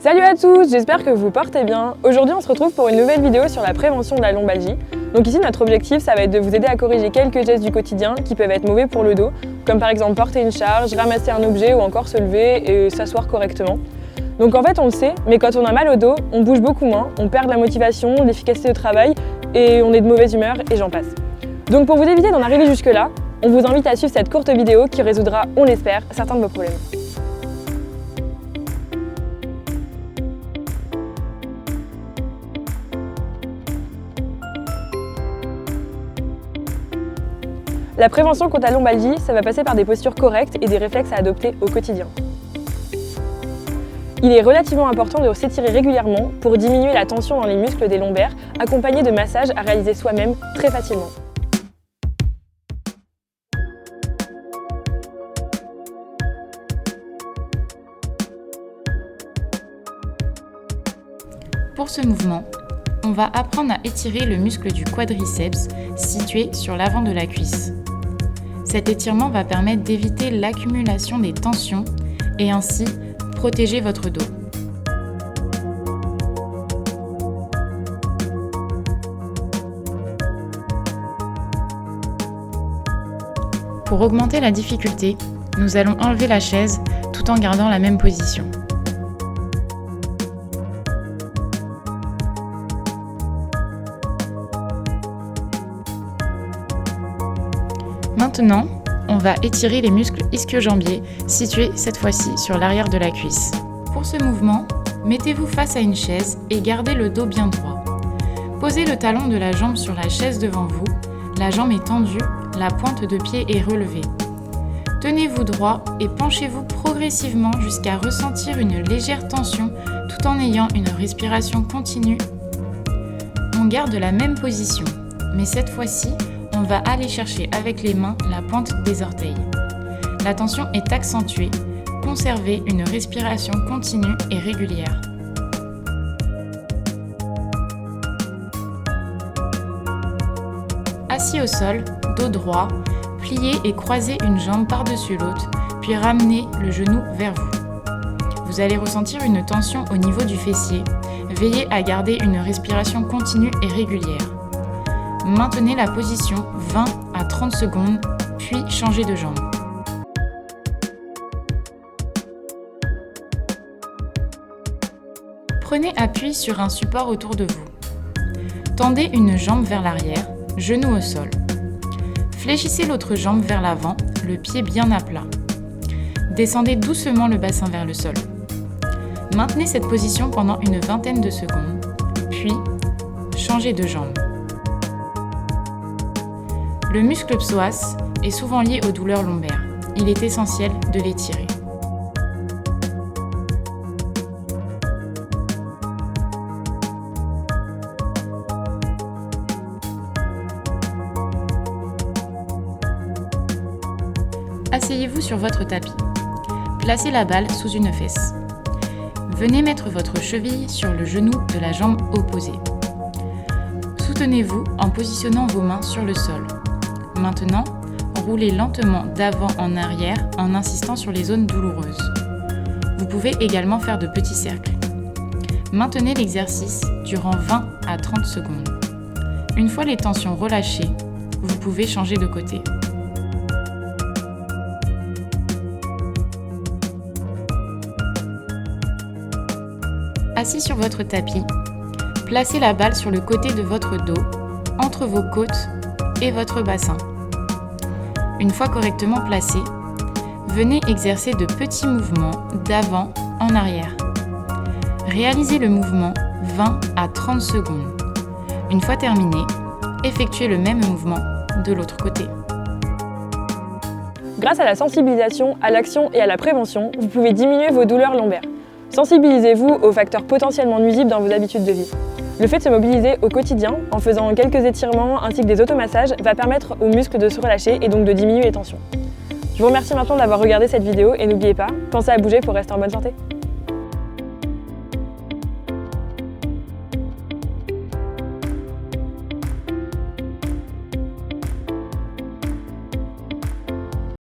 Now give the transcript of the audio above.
Salut à tous, j'espère que vous portez bien. Aujourd'hui on se retrouve pour une nouvelle vidéo sur la prévention de la lombalgie. Donc ici notre objectif ça va être de vous aider à corriger quelques gestes du quotidien qui peuvent être mauvais pour le dos, comme par exemple porter une charge, ramasser un objet ou encore se lever et s'asseoir correctement. Donc en fait on le sait, mais quand on a mal au dos, on bouge beaucoup moins, on perd de la motivation, de l'efficacité de travail et on est de mauvaise humeur et j'en passe. Donc pour vous éviter d'en arriver jusque là, on vous invite à suivre cette courte vidéo qui résoudra, on l'espère, certains de vos problèmes. La prévention contre la lombalgie, ça va passer par des postures correctes et des réflexes à adopter au quotidien. Il est relativement important de s'étirer régulièrement pour diminuer la tension dans les muscles des lombaires, accompagné de massages à réaliser soi-même très facilement. Pour ce mouvement, on va apprendre à étirer le muscle du quadriceps situé sur l'avant de la cuisse. Cet étirement va permettre d'éviter l'accumulation des tensions et ainsi protéger votre dos. Pour augmenter la difficulté, nous allons enlever la chaise tout en gardant la même position. Maintenant, on va étirer les muscles ischio-jambiers situés cette fois-ci sur l'arrière de la cuisse. Pour ce mouvement, mettez-vous face à une chaise et gardez le dos bien droit. Posez le talon de la jambe sur la chaise devant vous, la jambe est tendue, la pointe de pied est relevée. Tenez-vous droit et penchez-vous progressivement jusqu'à ressentir une légère tension tout en ayant une respiration continue. On garde la même position, mais cette fois-ci, on va aller chercher avec les mains la pointe des orteils. La tension est accentuée. Conservez une respiration continue et régulière. Assis au sol, dos droit, pliez et croisez une jambe par-dessus l'autre, puis ramenez le genou vers vous. Vous allez ressentir une tension au niveau du fessier. Veillez à garder une respiration continue et régulière. Maintenez la position 20 à 30 secondes, puis changez de jambe. Prenez appui sur un support autour de vous. Tendez une jambe vers l'arrière, genou au sol. Fléchissez l'autre jambe vers l'avant, le pied bien à plat. Descendez doucement le bassin vers le sol. Maintenez cette position pendant une vingtaine de secondes, puis changez de jambe. Le muscle psoas est souvent lié aux douleurs lombaires. Il est essentiel de l'étirer. Asseyez-vous sur votre tapis. Placez la balle sous une fesse. Venez mettre votre cheville sur le genou de la jambe opposée. Soutenez-vous en positionnant vos mains sur le sol. Maintenant, roulez lentement d'avant en arrière en insistant sur les zones douloureuses. Vous pouvez également faire de petits cercles. Maintenez l'exercice durant 20 à 30 secondes. Une fois les tensions relâchées, vous pouvez changer de côté. Assis sur votre tapis, placez la balle sur le côté de votre dos, entre vos côtes et votre bassin. Une fois correctement placé, venez exercer de petits mouvements d'avant en arrière. Réalisez le mouvement 20 à 30 secondes. Une fois terminé, effectuez le même mouvement de l'autre côté. Grâce à la sensibilisation, à l'action et à la prévention, vous pouvez diminuer vos douleurs lombaires. Sensibilisez-vous aux facteurs potentiellement nuisibles dans vos habitudes de vie. Le fait de se mobiliser au quotidien, en faisant quelques étirements ainsi que des automassages, va permettre aux muscles de se relâcher et donc de diminuer les tensions. Je vous remercie maintenant d'avoir regardé cette vidéo et n'oubliez pas, pensez à bouger pour rester en bonne santé.